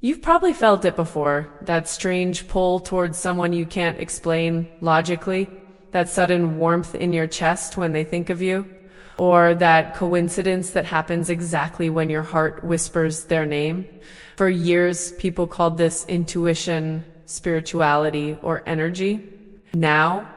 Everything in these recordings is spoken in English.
You've probably felt it before, that strange pull towards someone you can't explain logically, that sudden warmth in your chest when they think of you, or that coincidence that happens exactly when your heart whispers their name. For years, people called this intuition, spirituality, or energy. Now,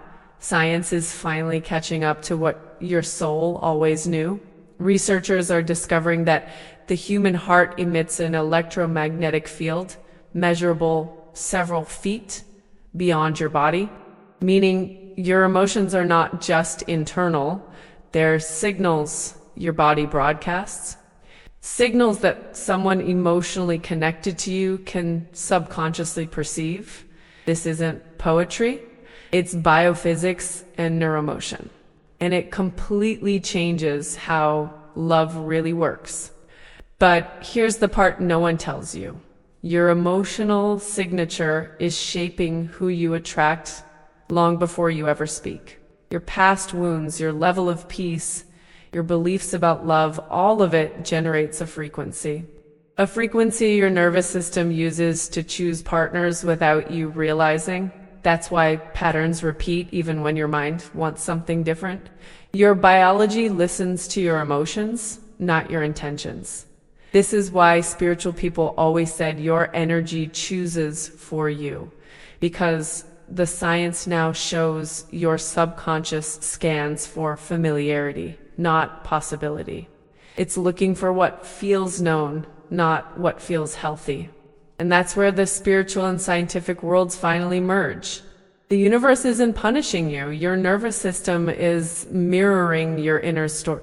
science is finally catching up to what your soul always knew. Researchers are discovering that the human heart emits an electromagnetic field measurable several feet beyond your body, meaning your emotions are not just internal, they're signals your body broadcasts, signals that someone emotionally connected to you can subconsciously perceive. This isn't poetry, it's biophysics and neuromotion. And it completely changes how love really works. But here's the part no one tells you. Your emotional signature is shaping who you attract long before you ever speak. Your past wounds, your level of peace, your beliefs about love, all of it generates a frequency. A frequency your nervous system uses to choose partners without you realizing. That's why patterns repeat even when your mind wants something different. Your biology listens to your emotions, not your intentions. This is why spiritual people always said your energy chooses for you, because the science now shows your subconscious scans for familiarity, not possibility. It's looking for what feels known, not what feels healthy. And that's where the spiritual and scientific worlds finally merge. The universe isn't punishing you. Your nervous system is mirroring your inner story.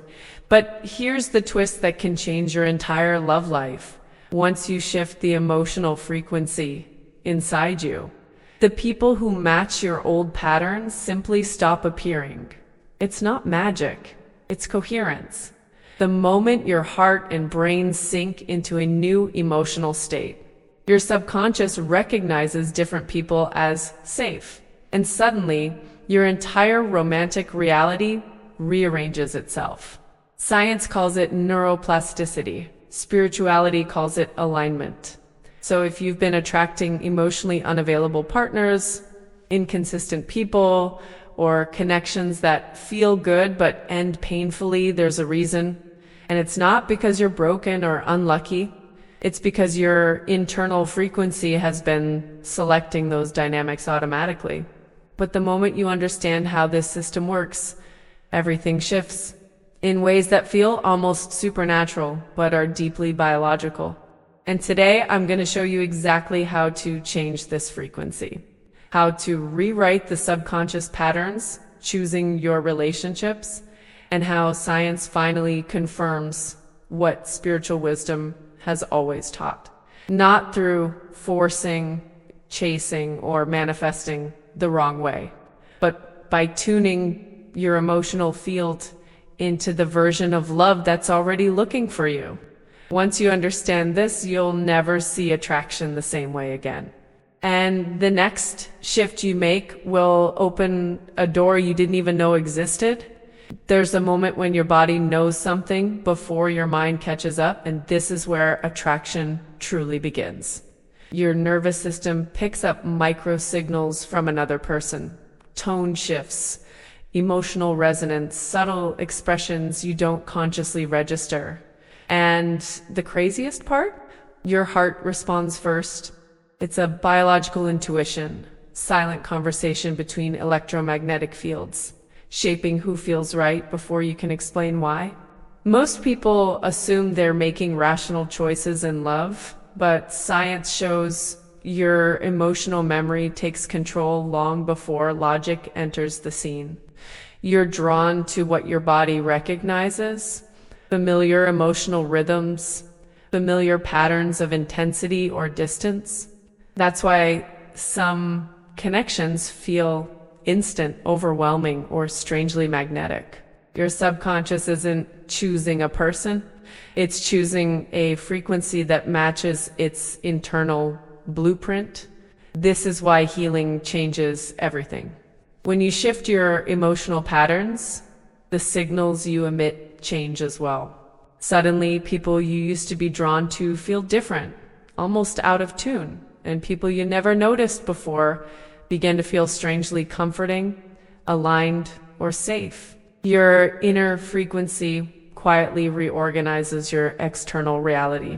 But here's the twist that can change your entire love life. Once you shift the emotional frequency inside you, the people who match your old patterns simply stop appearing. It's not magic. It's coherence. The moment your heart and brain sync into a new emotional state, your subconscious recognizes different people as safe. And suddenly, your entire romantic reality rearranges itself. Science calls it neuroplasticity. Spirituality calls it alignment. So if you've been attracting emotionally unavailable partners, inconsistent people, or connections that feel good but end painfully, there's a reason. And it's not because you're broken or unlucky. It's because your internal frequency has been selecting those dynamics automatically. But the moment you understand how this system works, everything shifts in ways that feel almost supernatural, but are deeply biological. And today, I'm going to show you exactly how to change this frequency, how to rewrite the subconscious patterns, choosing your relationships, and how science finally confirms what spiritual wisdom has always taught. Not through forcing, chasing, or manifesting the wrong way, but by tuning your emotional field into the version of love that's already looking for you. Once you understand this, you'll never see attraction the same way again. And the next shift you make will open a door you didn't even know existed. There's a moment when your body knows something before your mind catches up, and this is where attraction truly begins. Your nervous system picks up micro signals from another person, tone shifts, emotional resonance, subtle expressions you don't consciously register. And the craziest part? Your heart responds first. It's a biological intuition, silent conversation between electromagnetic fields, shaping who feels right before you can explain why. Most people assume they're making rational choices in love, but science shows your emotional memory takes control long before logic enters the scene. You're drawn to what your body recognizes, familiar emotional rhythms, familiar patterns of intensity or distance. That's why some connections feel instant, overwhelming, or strangely magnetic. Your subconscious isn't choosing a person, it's choosing a frequency that matches its internal blueprint. This is why healing changes everything. When you shift your emotional patterns, the signals you emit change as well. Suddenly, people you used to be drawn to feel different, almost out of tune, and people you never noticed before begin to feel strangely comforting, aligned, or safe. Your inner frequency quietly reorganizes your external reality,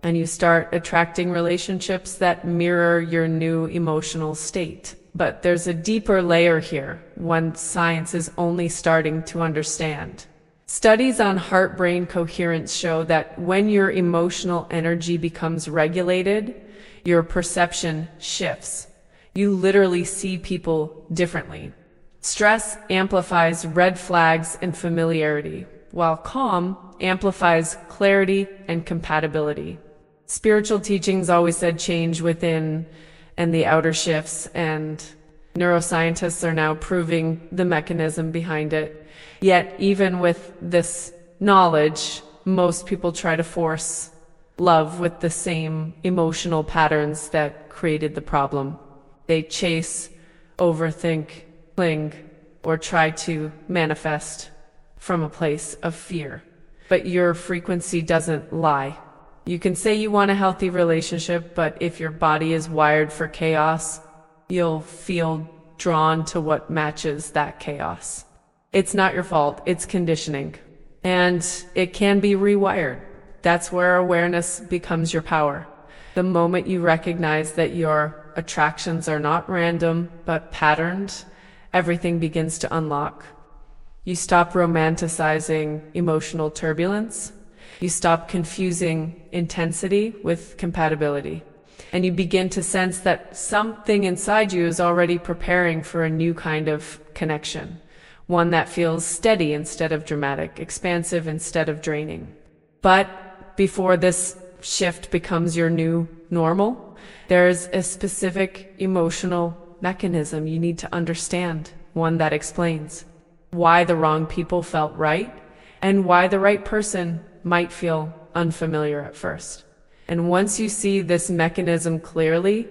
and you start attracting relationships that mirror your new emotional state. But there's a deeper layer here, one science is only starting to understand. Studies on heart-brain coherence show that when your emotional energy becomes regulated, your perception shifts. You literally see people differently. Stress amplifies red flags and familiarity, while calm amplifies clarity and compatibility. Spiritual teachings always said change within and the outer shifts, and neuroscientists are now proving the mechanism behind it. Yet, even with this knowledge, most people try to force love with the same emotional patterns that created the problem. They chase, overthink, cling, or try to manifest from a place of fear. But your frequency doesn't lie. You can say you want a healthy relationship, but if your body is wired for chaos, you'll feel drawn to what matches that chaos. It's not your fault, it's conditioning. And it can be rewired. That's where awareness becomes your power. The moment you recognize that your attractions are not random, but patterned, everything begins to unlock. You stop romanticizing emotional turbulence. You stop confusing intensity with compatibility. And you begin to sense that something inside you is already preparing for a new kind of connection. One that feels steady instead of dramatic, expansive instead of draining. But before this shift becomes your new normal, there's a specific emotional mechanism you need to understand, one that explains why the wrong people felt right and why the right person might feel unfamiliar at first. And once you see this mechanism clearly,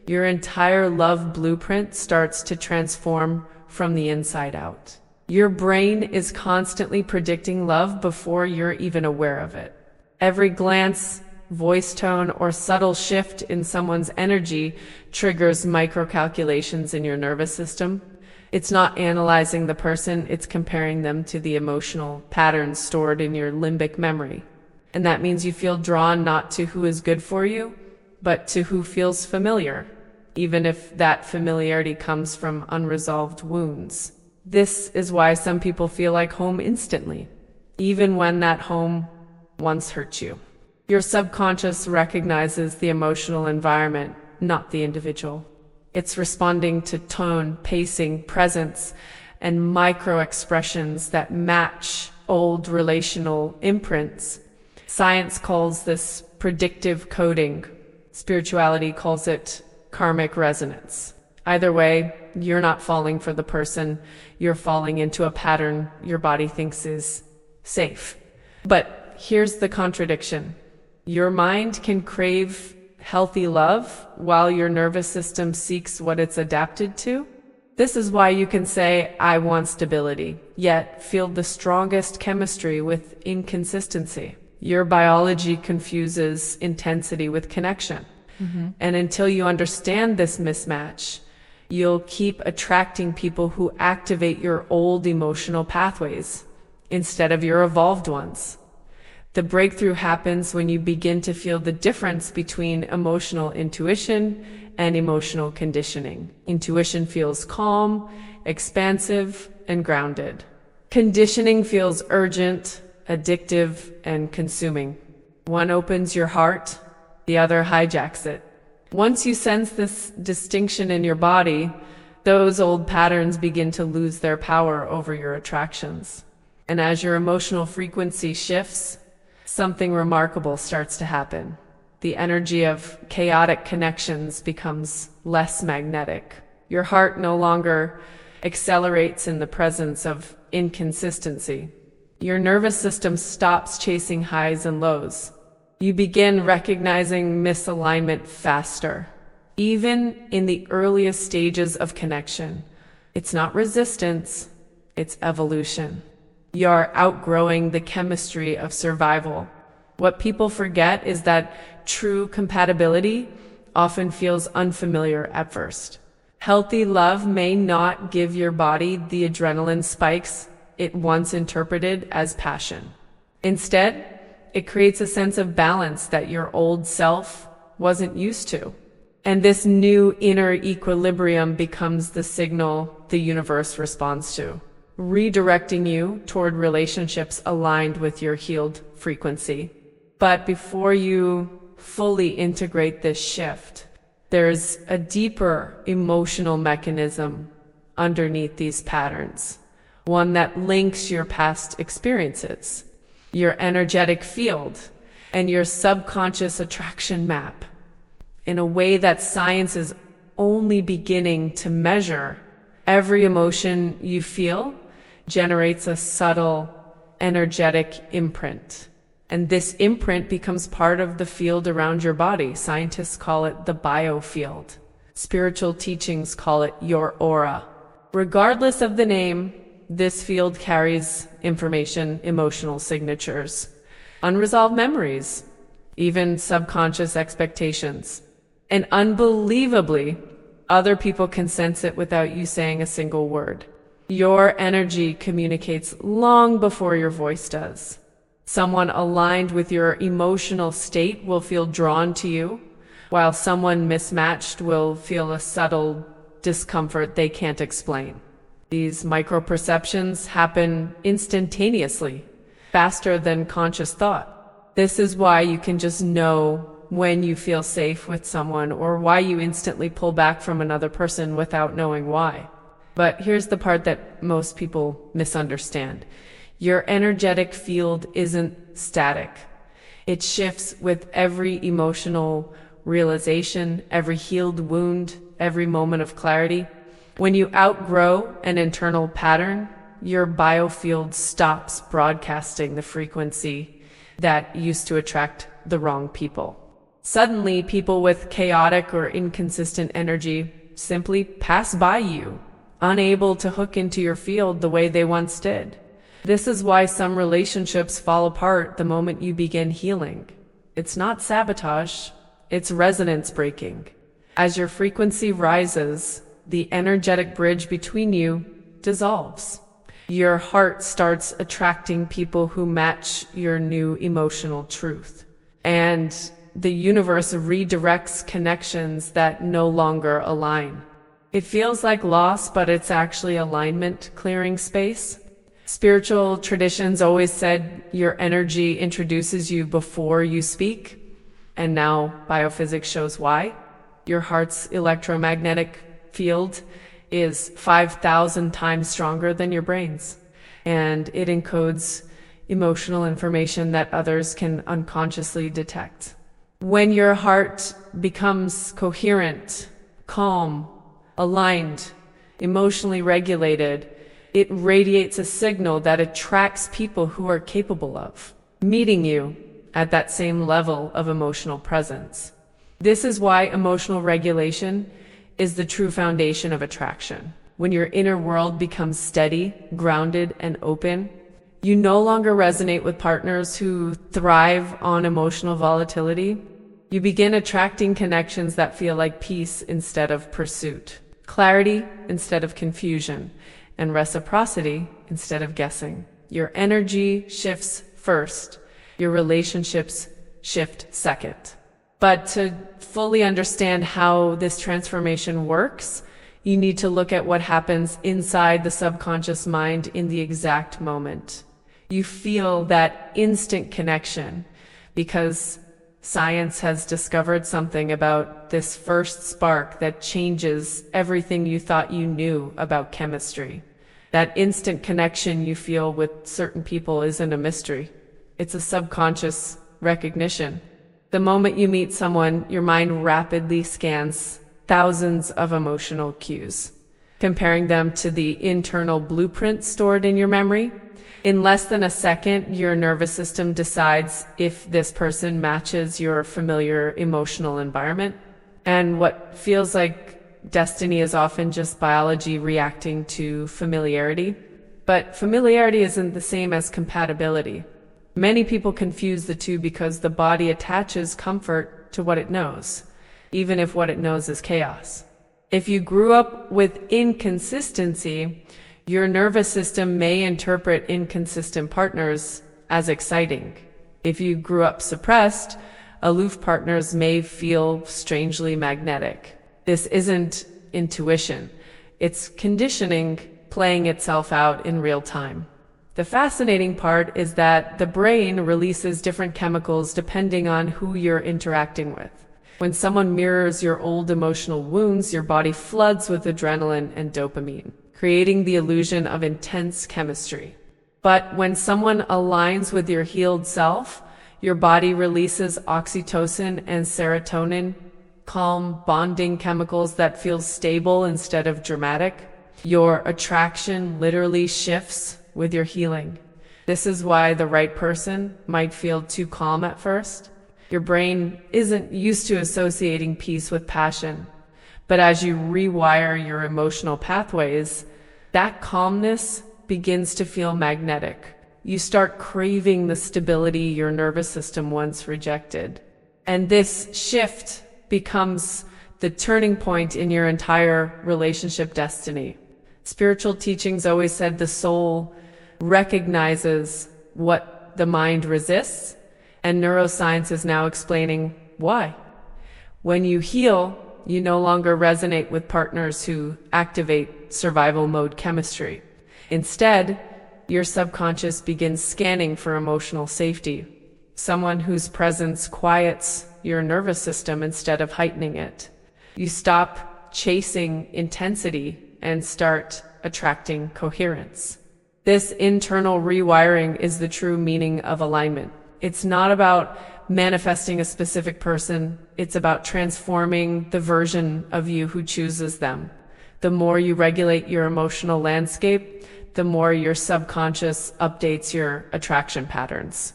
your entire love blueprint starts to transform from the inside out. Your brain is constantly predicting love before you're even aware of it. Every glance, voice tone, or subtle shift in someone's energy triggers microcalculations in your nervous system. It's not analyzing the person, it's comparing them to the emotional patterns stored in your limbic memory. And that means you feel drawn not to who is good for you, but to who feels familiar, even if that familiarity comes from unresolved wounds. This is why some people feel like home instantly, even when that home once hurt you. Your subconscious recognizes the emotional environment, not the individual. It's responding to tone, pacing, presence, and micro-expressions that match old relational imprints. Science calls this predictive coding. Spirituality calls it karmic resonance. Either way, you're not falling for the person, you're falling into a pattern your body thinks is safe. But here's the contradiction. Your mind can crave healthy love while your nervous system seeks what it's adapted to. This is why you can say, I want stability, yet feel the strongest chemistry with inconsistency. Your biology confuses intensity with connection. And until you understand this mismatch, you'll keep attracting people who activate your old emotional pathways instead of your evolved ones. The breakthrough happens when you begin to feel the difference between emotional intuition and emotional conditioning. Intuition feels calm, expansive, and grounded. Conditioning feels urgent, addictive, and consuming. One opens your heart, the other hijacks it. Once you sense this distinction in your body, those old patterns begin to lose their power over your attractions. And as your emotional frequency shifts, something remarkable starts to happen. The energy of chaotic connections becomes less magnetic. Your heart no longer accelerates in the presence of inconsistency. Your nervous system stops chasing highs and lows. You begin recognizing misalignment faster, even in the earliest stages of connection. It's not resistance, it's evolution. You're outgrowing the chemistry of survival. What people forget is that true compatibility often feels unfamiliar at first. Healthy love may not give your body the adrenaline spikes it once interpreted as passion. Instead, it creates a sense of balance that your old self wasn't used to. And this new inner equilibrium becomes the signal the universe responds to, redirecting you toward relationships aligned with your healed frequency. But before you fully integrate this shift, there's a deeper emotional mechanism underneath these patterns, one that links your past experiences, your energetic field, and your subconscious attraction map in a way that science is only beginning to measure. Every emotion you feel generates a subtle energetic imprint. And this imprint becomes part of the field around your body. Scientists call it the biofield. Spiritual teachings call it your aura. Regardless of the name, this field carries information, emotional signatures, unresolved memories, even subconscious expectations. And unbelievably, other people can sense it without you saying a single word. Your energy communicates long before your voice does. Someone aligned with your emotional state will feel drawn to you, while someone mismatched will feel a subtle discomfort they can't explain. These micro-perceptions happen instantaneously, faster than conscious thought. This is why you can just know when you feel safe with someone, or why you instantly pull back from another person without knowing why. But here's the part that most people misunderstand. Your energetic field isn't static. It shifts with every emotional realization, every healed wound, every moment of clarity. When you outgrow an internal pattern, your biofield stops broadcasting the frequency that used to attract the wrong people. Suddenly, people with chaotic or inconsistent energy simply pass by you, unable to hook into your field the way they once did. This is why some relationships fall apart the moment you begin healing. It's not sabotage, it's resonance breaking. As your frequency rises, the energetic bridge between you dissolves. Your heart starts attracting people who match your new emotional truth. And the universe redirects connections that no longer align. It feels like loss, but it's actually alignment clearing space. Spiritual traditions always said your energy introduces you before you speak, and now biophysics shows why. Your heart's electromagnetic field is 5,000 times stronger than your brain's, and it encodes emotional information that others can unconsciously detect. When your heart becomes coherent, calm, aligned, emotionally regulated, it radiates a signal that attracts people who are capable of meeting you at that same level of emotional presence. This is why emotional regulation is the true foundation of attraction. When your inner world becomes steady, grounded, and open, you no longer resonate with partners who thrive on emotional volatility. You begin attracting connections that feel like peace instead of pursuit, clarity instead of confusion, and reciprocity instead of guessing. Your energy shifts first, your relationships shift second. But to fully understand how this transformation works, you need to look at what happens inside the subconscious mind in the exact moment. You feel that instant connection because science has discovered something about this first spark that changes everything you thought you knew about chemistry. That instant connection you feel with certain people isn't a mystery. It's a subconscious recognition. The moment you meet someone, your mind rapidly scans thousands of emotional cues, comparing them to the internal blueprint stored in your memory. In less than a second, your nervous system decides if this person matches your familiar emotional environment. And what feels like destiny is often just biology reacting to familiarity. But familiarity isn't the same as compatibility. Many people confuse the two because the body attaches comfort to what it knows, even if what it knows is chaos. If you grew up with inconsistency, your nervous system may interpret inconsistent partners as exciting. If you grew up suppressed, aloof partners may feel strangely magnetic. This isn't intuition. It's conditioning playing itself out in real time. The fascinating part is that the brain releases different chemicals depending on who you're interacting with. When someone mirrors your old emotional wounds, your body floods with adrenaline and dopamine, creating the illusion of intense chemistry. But when someone aligns with your healed self, your body releases oxytocin and serotonin, calm, bonding chemicals that feel stable instead of dramatic. Your attraction literally shifts with your healing. This is why the right person might feel too calm at first. Your brain isn't used to associating peace with passion, but as you rewire your emotional pathways, that calmness begins to feel magnetic. You start craving the stability your nervous system once rejected. And this shift becomes the turning point in your entire relationship destiny. Spiritual teachings always said the soul recognizes what the mind resists, and neuroscience is now explaining why. When you heal, you no longer resonate with partners who activate survival mode chemistry. Instead, your subconscious begins scanning for emotional safety, someone whose presence quiets your nervous system instead of heightening it. You stop chasing intensity and start attracting coherence. This internal rewiring is the true meaning of alignment. It's not about manifesting a specific person. It's about transforming the version of you who chooses them. The more you regulate your emotional landscape, the more your subconscious updates your attraction patterns.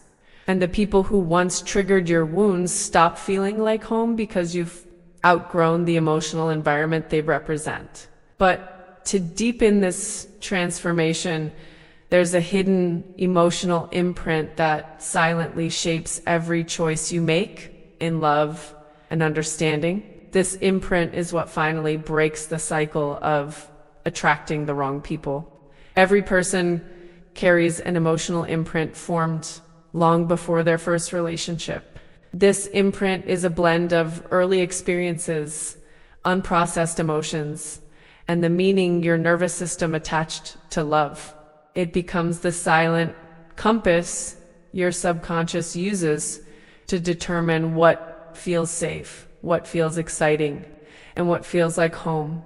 And the people who once triggered your wounds stop feeling like home because you've outgrown the emotional environment they represent. But to deepen this transformation, there's a hidden emotional imprint that silently shapes every choice you make in love and understanding. This imprint is what finally breaks the cycle of attracting the wrong people. Every person carries an emotional imprint formed long before their first relationship. This imprint is a blend of early experiences, unprocessed emotions, and the meaning your nervous system attached to love. It becomes the silent compass your subconscious uses to determine what feels safe, what feels exciting, and what feels like home.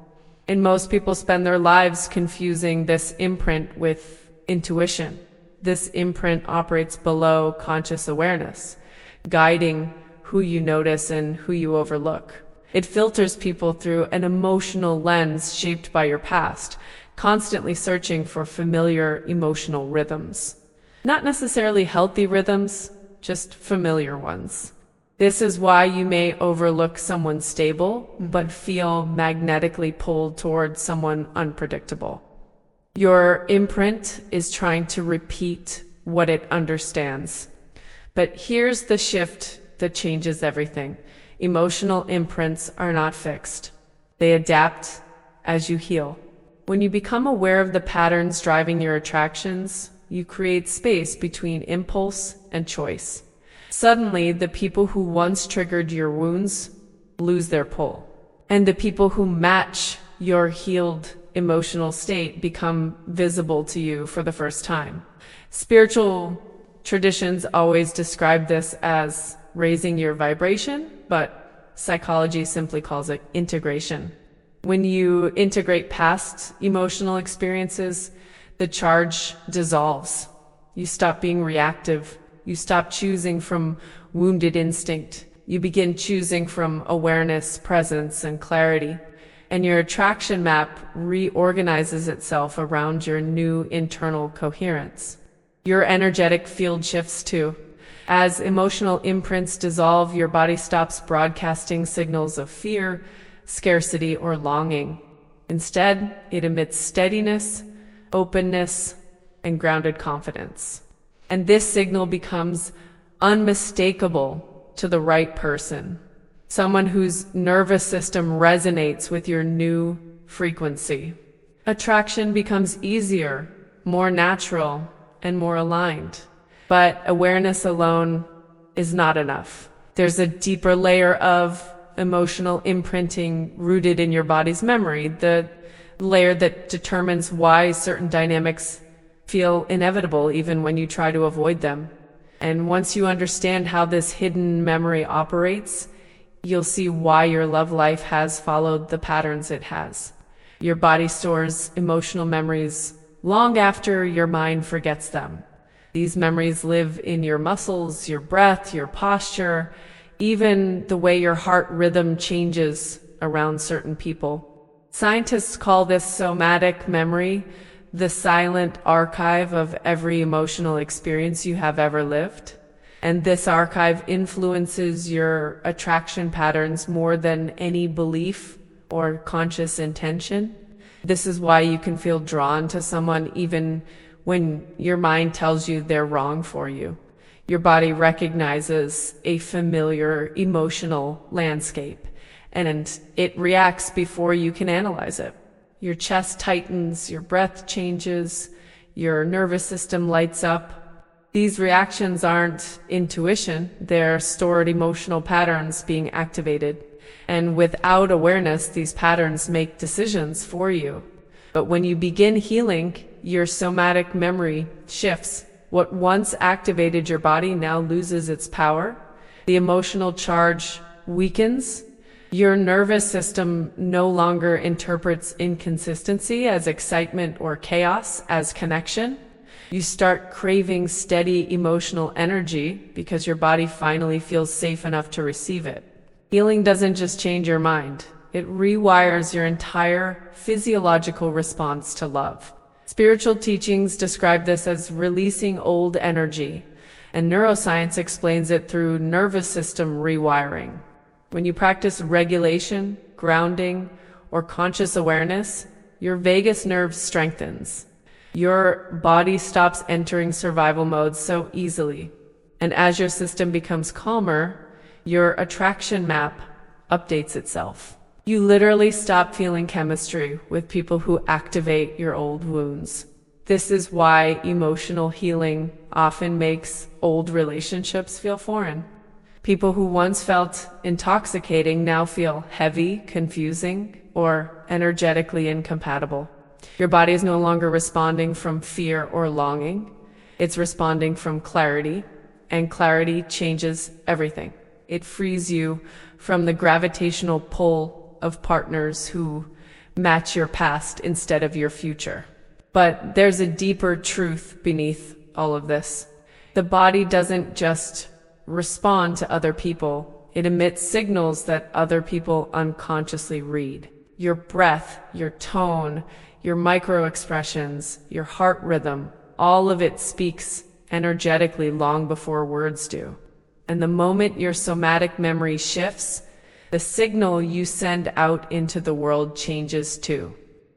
And most people spend their lives confusing this imprint with intuition. This imprint operates below conscious awareness, guiding who you notice and who you overlook. It filters people through an emotional lens shaped by your past, constantly searching for familiar emotional rhythms. Not necessarily healthy rhythms, just familiar ones. This is why you may overlook someone stable, but feel magnetically pulled towards someone unpredictable. Your imprint is trying to repeat what it understands. But here's the shift that changes everything. Emotional imprints are not fixed. They adapt as you heal. When you become aware of the patterns driving your attractions, you create space between impulse and choice. Suddenly, the people who once triggered your wounds lose their pull, and the people who match your healed emotional state become visible to you for the first time. Spiritual traditions always describe this as raising your vibration, but psychology simply calls it integration. When you integrate past emotional experiences, the charge dissolves. You stop being reactive. You stop choosing from wounded instinct. You begin choosing from awareness, presence, and clarity. And your attraction map reorganizes itself around your new internal coherence. Your energetic field shifts too. As emotional imprints dissolve, your body stops broadcasting signals of fear, scarcity, or longing. Instead, it emits steadiness, openness, and grounded confidence. And this signal becomes unmistakable to the right person, someone whose nervous system resonates with your new frequency. Attraction becomes easier, more natural, and more aligned. But awareness alone is not enough. There's a deeper layer of emotional imprinting rooted in your body's memory, the layer that determines why certain dynamics feel inevitable even when you try to avoid them. And once you understand how this hidden memory operates, you'll see why your love life has followed the patterns it has. Your body stores emotional memories long after your mind forgets them. These memories live in your muscles, your breath, your posture, even the way your heart rhythm changes around certain people. Scientists call this somatic memory the silent archive of every emotional experience you have ever lived. And this archive influences your attraction patterns more than any belief or conscious intention. This is why you can feel drawn to someone even when your mind tells you they're wrong for you. Your body recognizes a familiar emotional landscape, and it reacts before you can analyze it. Your chest tightens, your breath changes, your nervous system lights up. These reactions aren't intuition, they're stored emotional patterns being activated. And without awareness, these patterns make decisions for you. But when you begin healing, your somatic memory shifts. What once activated your body now loses its power. The emotional charge weakens. Your nervous system no longer interprets inconsistency as excitement or chaos as connection. You start craving steady emotional energy because your body finally feels safe enough to receive it. Healing doesn't just change your mind. It rewires your entire physiological response to love. Spiritual teachings describe this as releasing old energy, and neuroscience explains it through nervous system rewiring. When you practice regulation, grounding, or conscious awareness, your vagus nerve strengthens. Your body stops entering survival mode so easily. And as your system becomes calmer, your attraction map updates itself. You literally stop feeling chemistry with people who activate your old wounds. This is why emotional healing often makes old relationships feel foreign. People who once felt intoxicating now feel heavy, confusing, or energetically incompatible. Your body is no longer responding from fear or longing. It's responding from clarity, and clarity changes everything. It frees you from the gravitational pull of partners who match your past instead of your future. But there's a deeper truth beneath all of this. The body doesn't just respond to other people. It emits signals that other people unconsciously read. Your breath, your tone, your micro expressions, your heart rhythm, all of it speaks energetically long before words do. And the moment your somatic memory shifts, the signal you send out into the world changes too.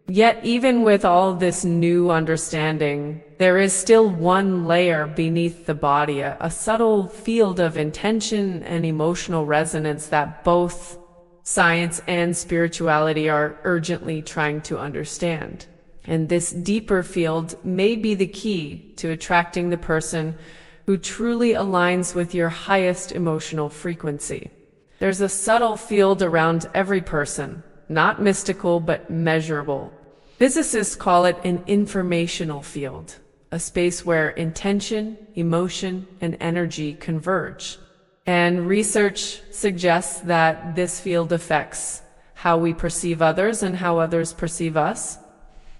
Yet even with all this new understanding, there is still one layer beneath the body, a subtle field of intention and emotional resonance that both science and spirituality are urgently trying to understand. And this deeper field may be the key to attracting the person who truly aligns with your highest emotional frequency. There's a subtle field around every person, not mystical but measurable. Physicists call it an informational field, a space where intention, emotion, and energy converge. And research suggests that this field affects how we perceive others and how others perceive us.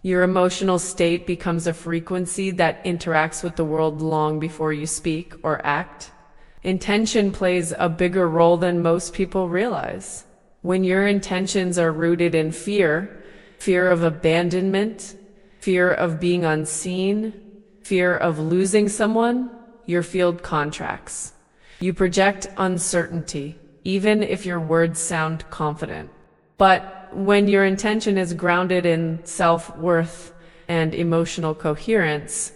Your emotional state becomes a frequency that interacts with the world long before you speak or act. Intention plays a bigger role than most people realize. When your intentions are rooted in fear, fear of abandonment, fear of being unseen, fear of losing someone, your field contracts. You project uncertainty, even if your words sound confident. But when your intention is grounded in self-worth and emotional coherence,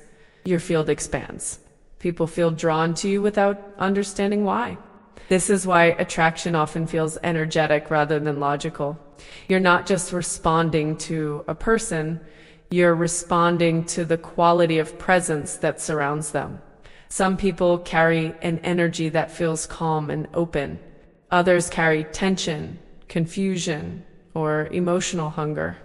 your field expands. People feel drawn to you without understanding why. This is why attraction often feels energetic rather than logical. You're not just responding to a person, you're responding to the quality of presence that surrounds them. Some people carry an energy that feels calm and open. Others carry tension, confusion, or emotional hunger.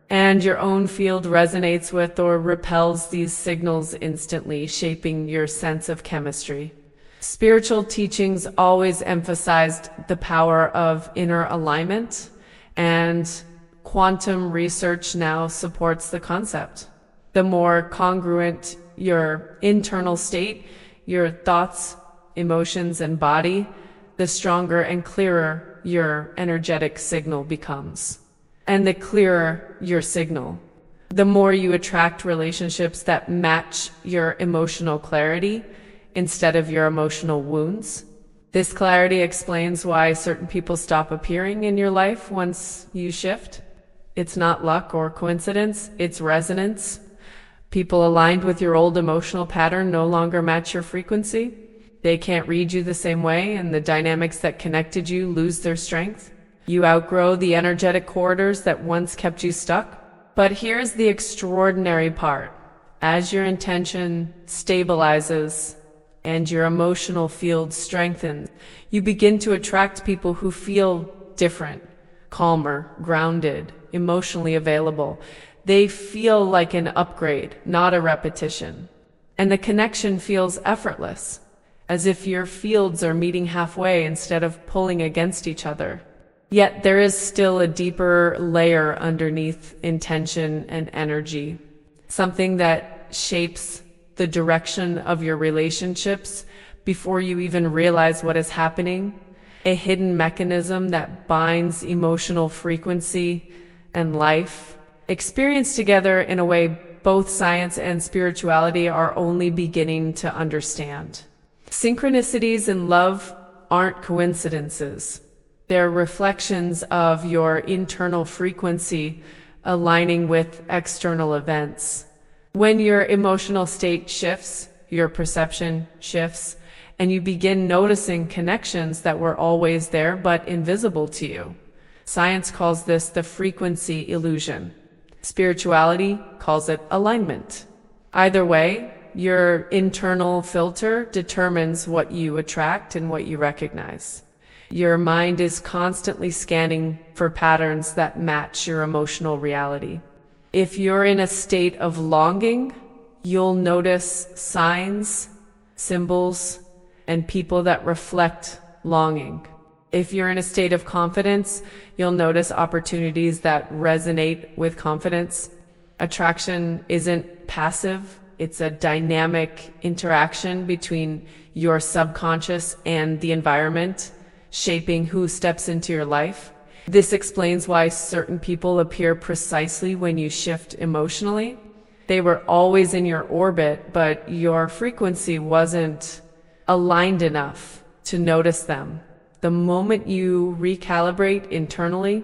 And your own field resonates with or repels these signals instantly, shaping your sense of chemistry. Spiritual teachings always emphasized the power of inner alignment, and quantum research now supports the concept. The more congruent your internal state, your thoughts, emotions, and body, the stronger and clearer your energetic signal becomes. And the clearer your signal, the more you attract relationships that match your emotional clarity instead of your emotional wounds. This clarity explains why certain people stop appearing in your life once you shift. It's not luck or coincidence, it's resonance. People aligned with your old emotional pattern no longer match your frequency. They can't read you the same way, and the dynamics that connected you lose their strength. You outgrow the energetic corridors that once kept you stuck. But here's the extraordinary part. As your intention stabilizes and your emotional field strengthens, you begin to attract people who feel different, calmer, grounded, emotionally available. They feel like an upgrade, not a repetition. And the connection feels effortless, as if your fields are meeting halfway instead of pulling against each other. Yet there is still a deeper layer underneath intention and energy, something that shapes the direction of your relationships before you even realize what is happening, a hidden mechanism that binds emotional frequency and life, experienced together in a way both science and spirituality are only beginning to understand. Synchronicities in love aren't coincidences. They're reflections of your internal frequency aligning with external events. When your emotional state shifts, your perception shifts, and you begin noticing connections that were always there but invisible to you. Science calls this the frequency illusion. Spirituality calls it alignment. Either way, your internal filter determines what you attract and what you recognize. Your mind is constantly scanning for patterns that match your emotional reality. If you're in a state of longing, you'll notice signs, symbols, and people that reflect longing. If you're in a state of confidence, you'll notice opportunities that resonate with confidence. Attraction isn't passive. It's a dynamic interaction between your subconscious and the environment, shaping who steps into your life. This explains why certain people appear precisely when you shift emotionally. They were always in your orbit, but your frequency wasn't aligned enough to notice them. The moment you recalibrate internally,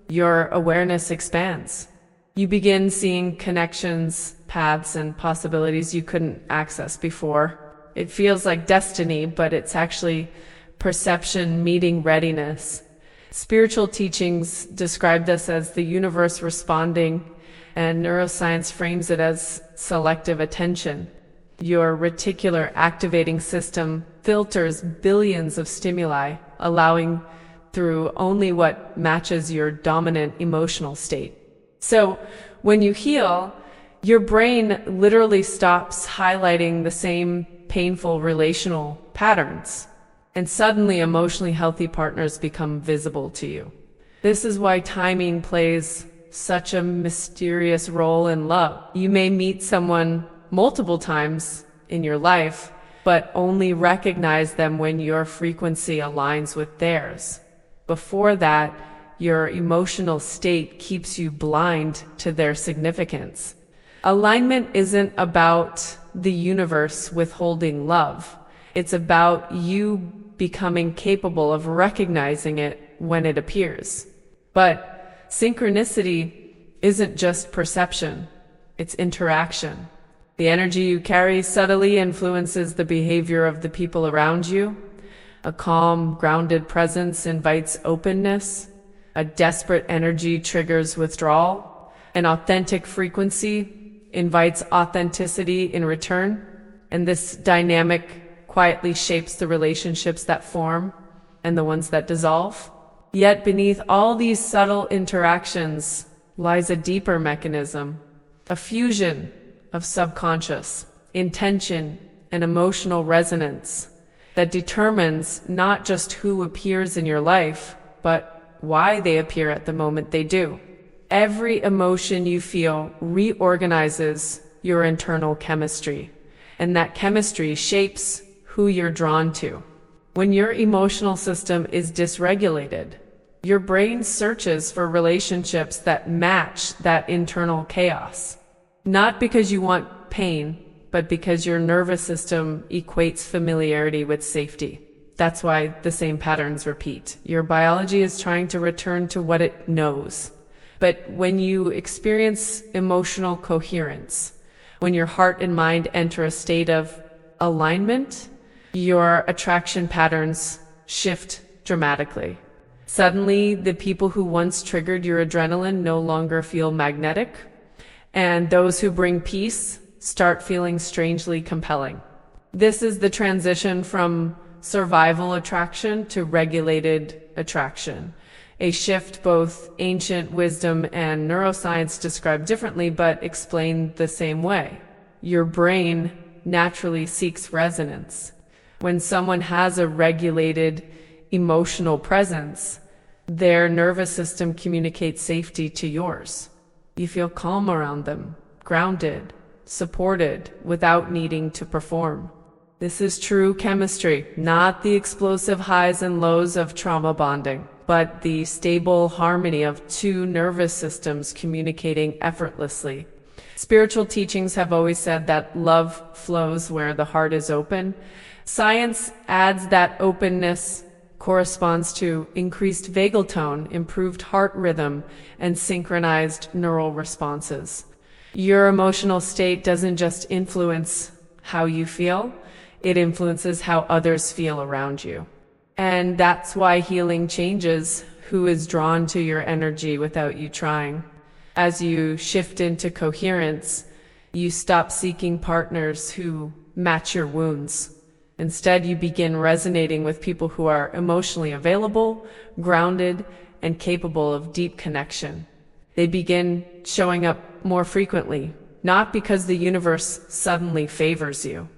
your awareness expands. You begin seeing connections, paths, and possibilities you couldn't access before. It feels like destiny, but it's actually perception meeting readiness. Spiritual teachings describe this as the universe responding, and neuroscience frames it as selective attention. Your reticular activating system filters billions of stimuli, allowing through only what matches your dominant emotional state. So when you heal, your brain literally stops highlighting the same painful relational patterns, and suddenly emotionally healthy partners become visible to you. This is why timing plays such a mysterious role in love. You may meet someone multiple times in your life, but only recognize them when your frequency aligns with theirs. Before that, your emotional state keeps you blind to their significance. Alignment isn't about the universe withholding love. It's about you becoming capable of recognizing it when it appears. But synchronicity isn't just perception, it's interaction. The energy you carry subtly influences the behavior of the people around you. A calm, grounded presence invites openness. A desperate energy triggers withdrawal. An authentic frequency invites authenticity in return. And this dynamic quietly shapes the relationships that form and the ones that dissolve. Yet beneath all these subtle interactions lies a deeper mechanism, a fusion of subconscious, intention, and emotional resonance that determines not just who appears in your life, but why they appear at the moment they do. Every emotion you feel reorganizes your internal chemistry, and that chemistry shapes who you're drawn to. When your emotional system is dysregulated, your brain searches for relationships that match that internal chaos. Not because you want pain, but because your nervous system equates familiarity with safety. That's why the same patterns repeat. Your biology is trying to return to what it knows. But when you experience emotional coherence, when your heart and mind enter a state of alignment, your attraction patterns shift dramatically. Suddenly, the people who once triggered your adrenaline no longer feel magnetic, and those who bring peace start feeling strangely compelling. This is the transition from survival attraction to regulated attraction, a shift both ancient wisdom and neuroscience describe differently but explain the same way. Your brain naturally seeks resonance. When someone has a regulated emotional presence, their nervous system communicates safety to yours. You feel calm around them, grounded, supported, without needing to perform. This is true chemistry, not the explosive highs and lows of trauma bonding, but the stable harmony of two nervous systems communicating effortlessly. Spiritual teachings have always said that love flows where the heart is open. Science adds that openness corresponds to increased vagal tone, improved heart rhythm, and synchronized neural responses. Your emotional state doesn't just influence how you feel, it influences how others feel around you. And that's why healing changes who is drawn to your energy without you trying. As you shift into coherence, you stop seeking partners who match your wounds. Instead, you begin resonating with people who are emotionally available, grounded, and capable of deep connection. They begin showing up more frequently, not because the universe suddenly favors you,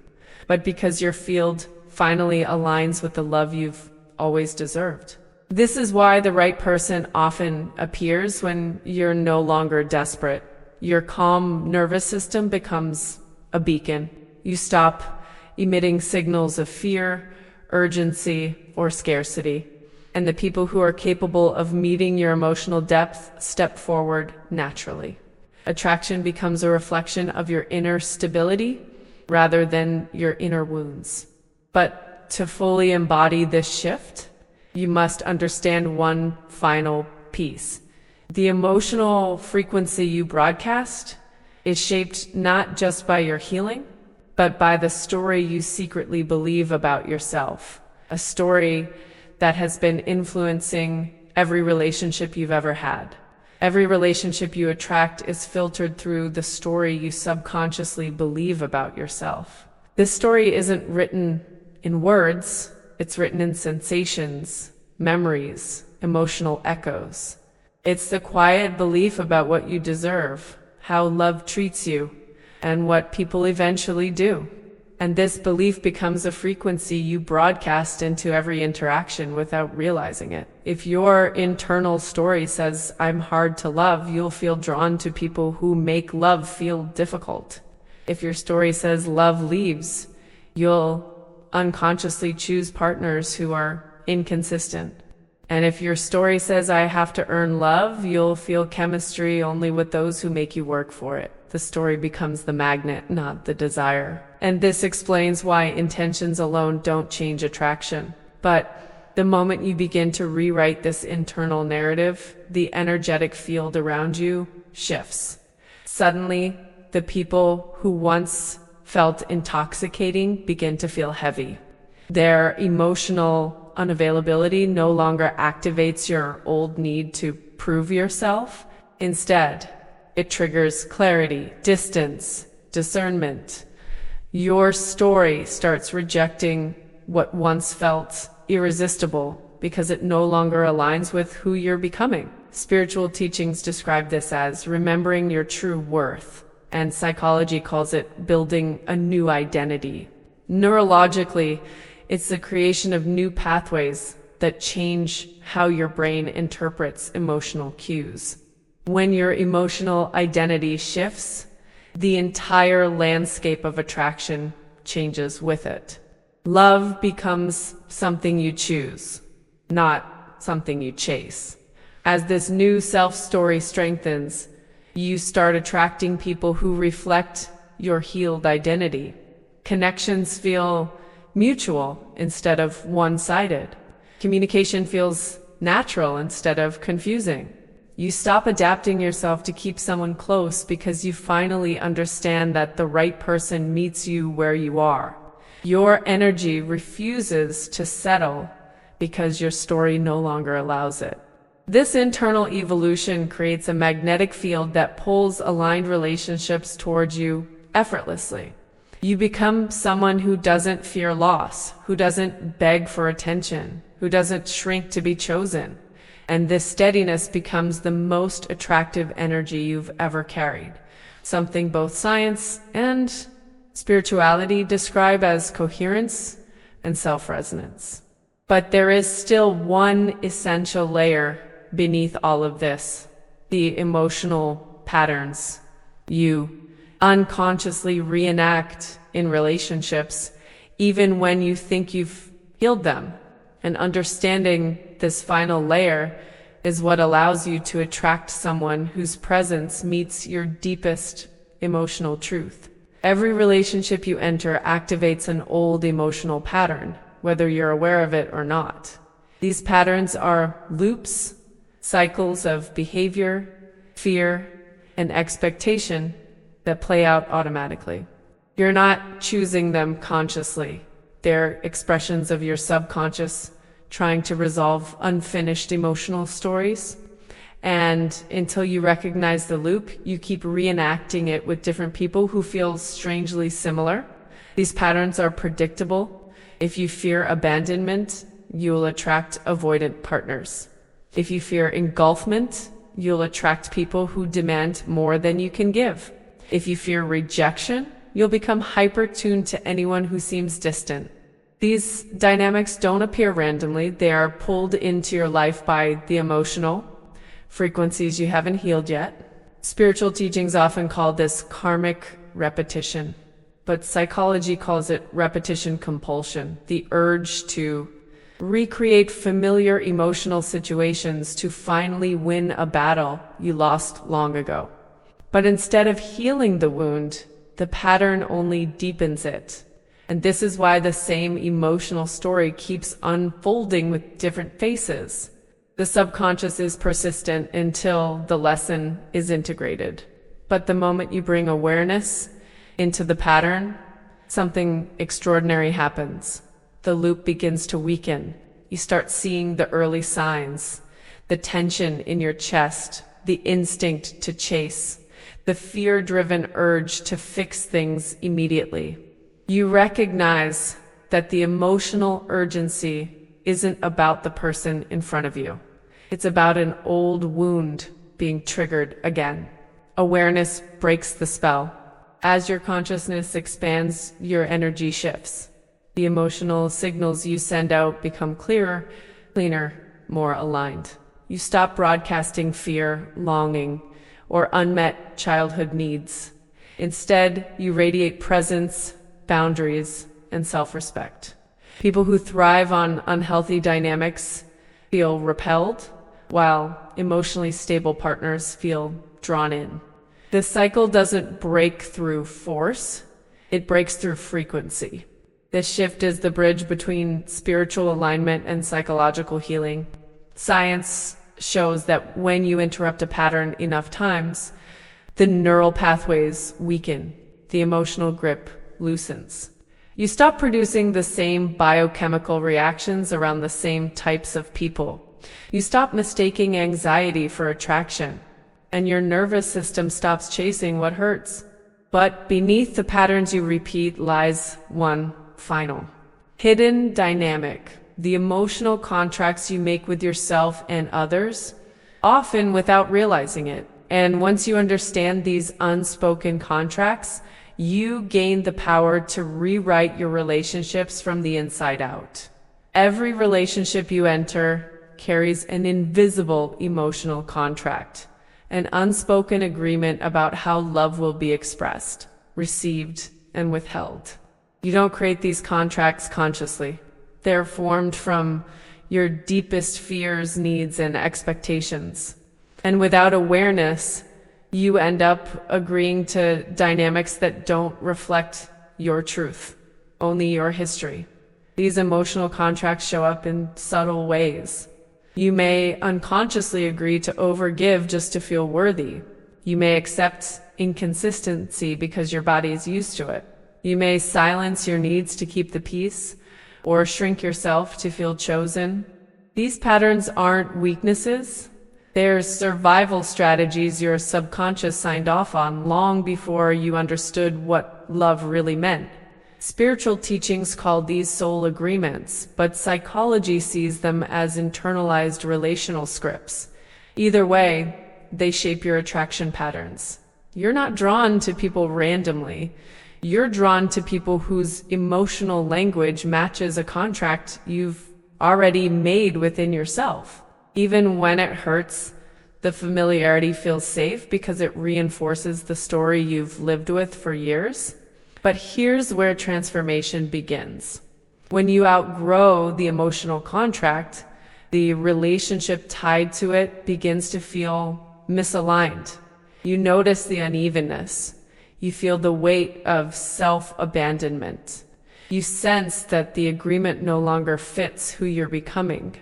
but because your field finally aligns with the love you've always deserved. This is why the right person often appears when you're no longer desperate. Your calm nervous system becomes a beacon. You stop emitting signals of fear, urgency, or scarcity. And the people who are capable of meeting your emotional depth step forward naturally. Attraction becomes a reflection of your inner stability rather than your inner wounds. But to fully embody this shift, you must understand one final piece. The emotional frequency you broadcast is shaped not just by your healing, but by the story you secretly believe about yourself. A story that has been influencing every relationship you've ever had. Every relationship you attract is filtered through the story you subconsciously believe about yourself. This story isn't written in words, it's written in sensations, memories, emotional echoes. It's the quiet belief about what you deserve, how love treats you, and what people eventually do. And this belief becomes a frequency you broadcast into every interaction without realizing it. If your internal story says, "I'm hard to love," you'll feel drawn to people who make love feel difficult. If your story says, "Love leaves," you'll unconsciously choose partners who are inconsistent. And if your story says, "I have to earn love," you'll feel chemistry only with those who make you work for it. The story becomes the magnet, not the desire. And this explains why intentions alone don't change attraction. But the moment you begin to rewrite this internal narrative, the energetic field around you shifts. Suddenly, the people who once felt intoxicating begin to feel heavy. Their emotional unavailability no longer activates your old need to prove yourself. Instead, it triggers clarity, distance, discernment. Your story starts rejecting what once felt irresistible because it no longer aligns with who you're becoming. Spiritual teachings describe this as remembering your true worth, and psychology calls it building a new identity. Neurologically, it's the creation of new pathways that change how your brain interprets emotional cues. When your emotional identity shifts, the entire landscape of attraction changes with it. Love becomes something you choose, not something you chase. As this new self-story strengthens, you start attracting people who reflect your healed identity. Connections feel mutual instead of one-sided. Communication feels natural instead of confusing. You stop adapting yourself to keep someone close because you finally understand that the right person meets you where you are. Your energy refuses to settle because your story no longer allows it. This internal evolution creates a magnetic field that pulls aligned relationships towards you effortlessly. You become someone who doesn't fear loss, who doesn't beg for attention, who doesn't shrink to be chosen. And this steadiness becomes the most attractive energy you've ever carried, something both science and spirituality describe as coherence and self-resonance. But there is still one essential layer beneath all of this: the emotional patterns you unconsciously reenact in relationships, even when you think you've healed them. And understanding this final layer is what allows you to attract someone whose presence meets your deepest emotional truth. Every relationship you enter activates an old emotional pattern, whether you're aware of it or not. These patterns are loops, cycles of behavior, fear, and expectation that play out automatically. You're not choosing them consciously. They're expressions of your subconscious trying to resolve unfinished emotional stories. And until you recognize the loop, you keep reenacting it with different people who feel strangely similar. These patterns are predictable. If you fear abandonment, you'll attract avoidant partners. If you fear engulfment, you'll attract people who demand more than you can give. If you fear rejection, you'll become hyper-tuned to anyone who seems distant. These dynamics don't appear randomly. They are pulled into your life by the emotional frequencies you haven't healed yet. Spiritual teachings often call this karmic repetition, but psychology calls it repetition compulsion, the urge to recreate familiar emotional situations to finally win a battle you lost long ago. But instead of healing the wound, the pattern only deepens it. And this is why the same emotional story keeps unfolding with different faces. The subconscious is persistent until the lesson is integrated. But the moment you bring awareness into the pattern, something extraordinary happens. The loop begins to weaken. You start seeing the early signs, the tension in your chest, the instinct to chase, the fear-driven urge to fix things immediately. You recognize that the emotional urgency isn't about the person in front of you. It's about an old wound being triggered again. Awareness breaks the spell. As your consciousness expands, your energy shifts. The emotional signals you send out become clearer, cleaner, more aligned. You stop broadcasting fear, longing, or unmet childhood needs. Instead, you radiate presence, boundaries, and self-respect. People who thrive on unhealthy dynamics feel repelled, while emotionally stable partners feel drawn in. This cycle doesn't break through force, it breaks through frequency. This shift is the bridge between spiritual alignment and psychological healing. Science shows that when you interrupt a pattern enough times, The neural pathways weaken, the emotional grip loosens. You stop producing the same biochemical reactions around the same types of people. You stop mistaking anxiety for attraction, and your nervous system stops chasing what hurts. But beneath the patterns you repeat lies one final, hidden dynamic, the emotional contracts you make with yourself and others, often without realizing it. And once you understand these unspoken contracts, you gain the power to rewrite your relationships from the inside out. Every relationship you enter carries an invisible emotional contract, an unspoken agreement about how love will be expressed, received, and withheld. You don't create these contracts consciously. They're formed from your deepest fears, needs, and expectations. And without awareness, you end up agreeing to dynamics that don't reflect your truth, only your history. These emotional contracts show up in subtle ways. You may unconsciously agree to overgive just to feel worthy. You may accept inconsistency because your body is used to it. You may silence your needs to keep the peace, or shrink yourself to feel chosen. These patterns aren't weaknesses. They're survival strategies your subconscious signed off on long before you understood what love really meant. Spiritual teachings call these soul agreements, but psychology sees them as internalized relational scripts. Either way, they shape your attraction patterns. You're not drawn to people randomly. You're drawn to people whose emotional language matches a contract you've already made within yourself. Even when it hurts, the familiarity feels safe because it reinforces the story you've lived with for years. But here's where transformation begins. When you outgrow the emotional contract, the relationship tied to it begins to feel misaligned. You notice the unevenness. You feel the weight of self-abandonment. You sense that the agreement no longer fits who you're becoming.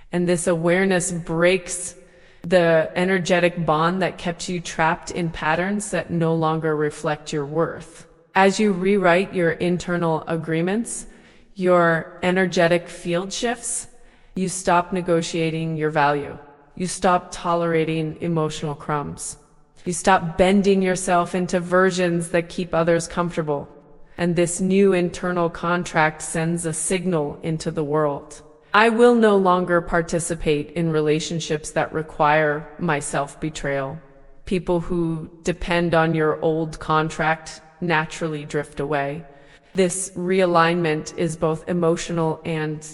And this awareness breaks the energetic bond that kept you trapped in patterns that no longer reflect your worth. As you rewrite your internal agreements, your energetic field shifts. You stop negotiating your value. You stop tolerating emotional crumbs. You stop bending yourself into versions that keep others comfortable. And this new internal contract sends a signal into the world. I will no longer participate in relationships that require my self-betrayal. People who depend on your old contract naturally drift away. This realignment is both emotional and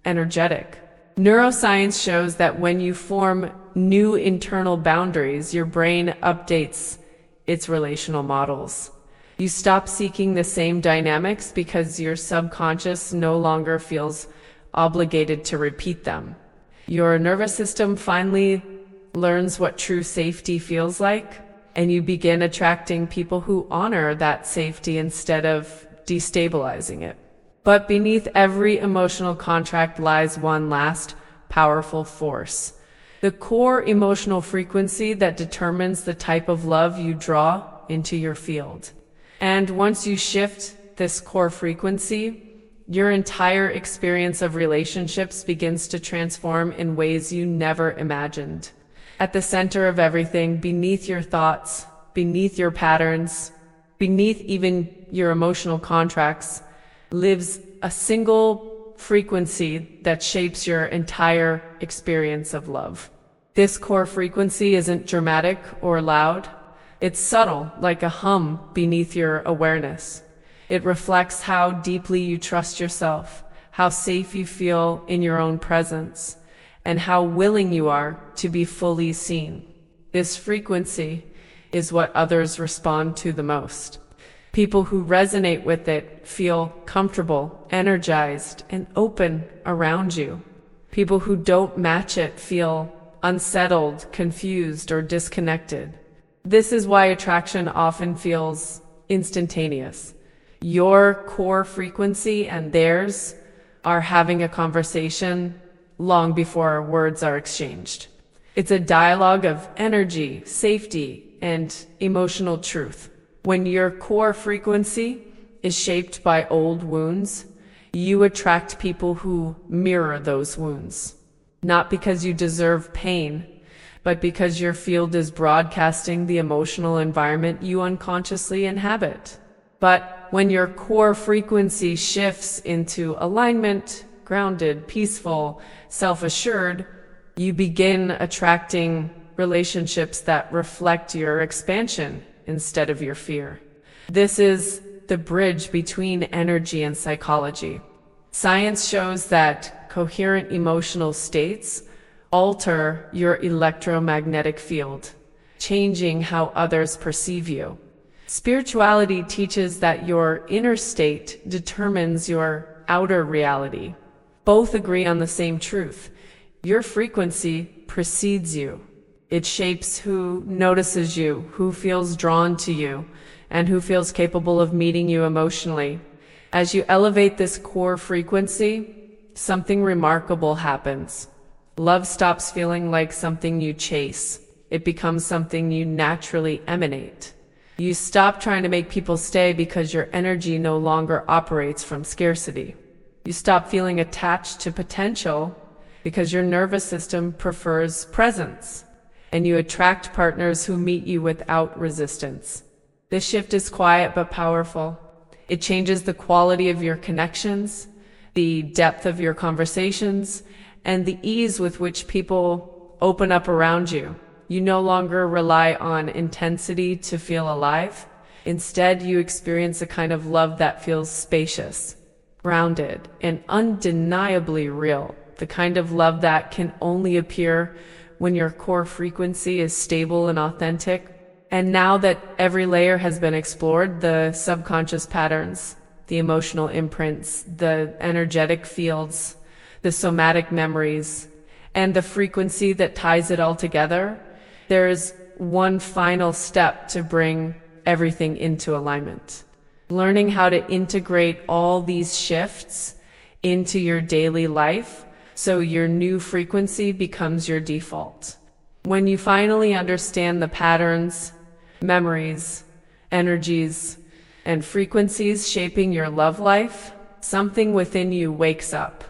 energetic. Neuroscience shows that when you form new internal boundaries, your brain updates its relational models. You stop seeking the same dynamics because your subconscious no longer feels obligated to repeat them. Your nervous system finally learns what true safety feels like, and you begin attracting people who honor that safety instead of destabilizing it. But beneath every emotional contract lies one last powerful force, the core emotional frequency that determines the type of love you draw into your field. And once you shift this core frequency, your entire experience of relationships begins to transform in ways you never imagined. At the center of everything, beneath your thoughts, beneath your patterns, beneath even your emotional contracts, lives a single frequency that shapes your entire experience of love. This core frequency isn't dramatic or loud. It's subtle, like a hum beneath your awareness. It reflects how deeply you trust yourself, how safe you feel in your own presence, and how willing you are to be fully seen. This frequency is what others respond to the most. People who resonate with it feel comfortable, energized, and open around you. People who don't match it feel unsettled, confused, or disconnected. This is why attraction often feels instantaneous. Your core frequency and theirs are having a conversation long before words are exchanged. It's a dialogue of energy, safety, and emotional truth. When your core frequency is shaped by old wounds, you attract people who mirror those wounds. Not because you deserve pain, but because your field is broadcasting the emotional environment you unconsciously inhabit. But when your core frequency shifts into alignment, grounded, peaceful, self-assured, you begin attracting relationships that reflect your expansion instead of your fear. This is the bridge between energy and psychology. Science shows that coherent emotional states alter your electromagnetic field, changing how others perceive you. Spirituality teaches that your inner state determines your outer reality. Both agree on the same truth. Your frequency precedes you. It shapes who notices you, who feels drawn to you, and who feels capable of meeting you emotionally. As you elevate this core frequency, something remarkable happens. Love stops feeling like something you chase. It becomes something you naturally emanate. You stop trying to make people stay because your energy no longer operates from scarcity. You stop feeling attached to potential because your nervous system prefers presence. And you attract partners who meet you without resistance. This shift is quiet but powerful. It changes the quality of your connections, the depth of your conversations, and the ease with which people open up around you. You no longer rely on intensity to feel alive. Instead, you experience a kind of love that feels spacious, grounded, and undeniably real. The kind of love that can only appear when your core frequency is stable and authentic. And now that every layer has been explored, the subconscious patterns, the emotional imprints, the energetic fields, the somatic memories, and the frequency that ties it all together, there's one final step to bring everything into alignment. Learning how to integrate all these shifts into your daily life so your new frequency becomes your default. When you finally understand the patterns, memories, energies, and frequencies shaping your love life, something within you wakes up.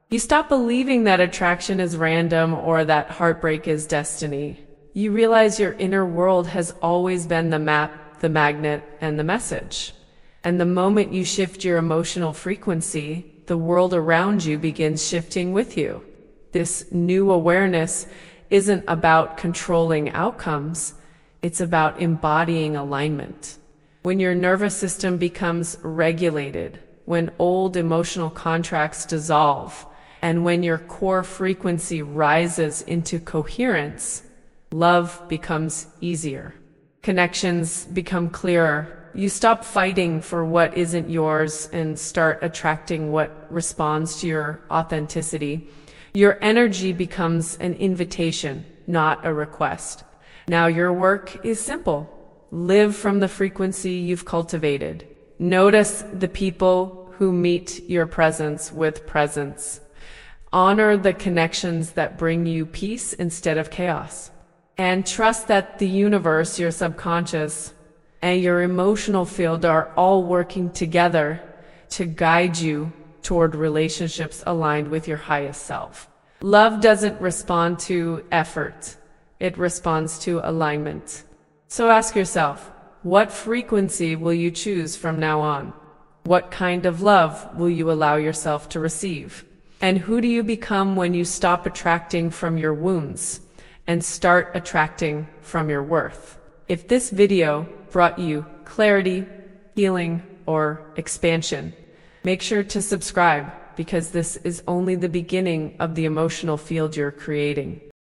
You stop believing that attraction is random or that heartbreak is destiny. You realize your inner world has always been the map, the magnet, and the message. And the moment you shift your emotional frequency, the world around you begins shifting with you. This new awareness isn't about controlling outcomes. It's about embodying alignment. When your nervous system becomes regulated, when old emotional contracts dissolve, and when your core frequency rises into coherence, love becomes easier. Connections become clearer. You stop fighting for what isn't yours and start attracting what responds to your authenticity. Your energy becomes an invitation, not a request. Now your work is simple. Live from the frequency you've cultivated. Notice the people who meet your presence with presence. Honor the connections that bring you peace instead of chaos. And trust that the universe, your subconscious, and your emotional field are all working together to guide you toward relationships aligned with your highest self. Love doesn't respond to effort. It responds to alignment. So ask yourself, what frequency will you choose from now on? What kind of love will you allow yourself to receive? And who do you become when you stop attracting from your wounds and start attracting from your worth? If this video brought you clarity, healing, or expansion, make sure to subscribe because this is only the beginning of the emotional field you're creating.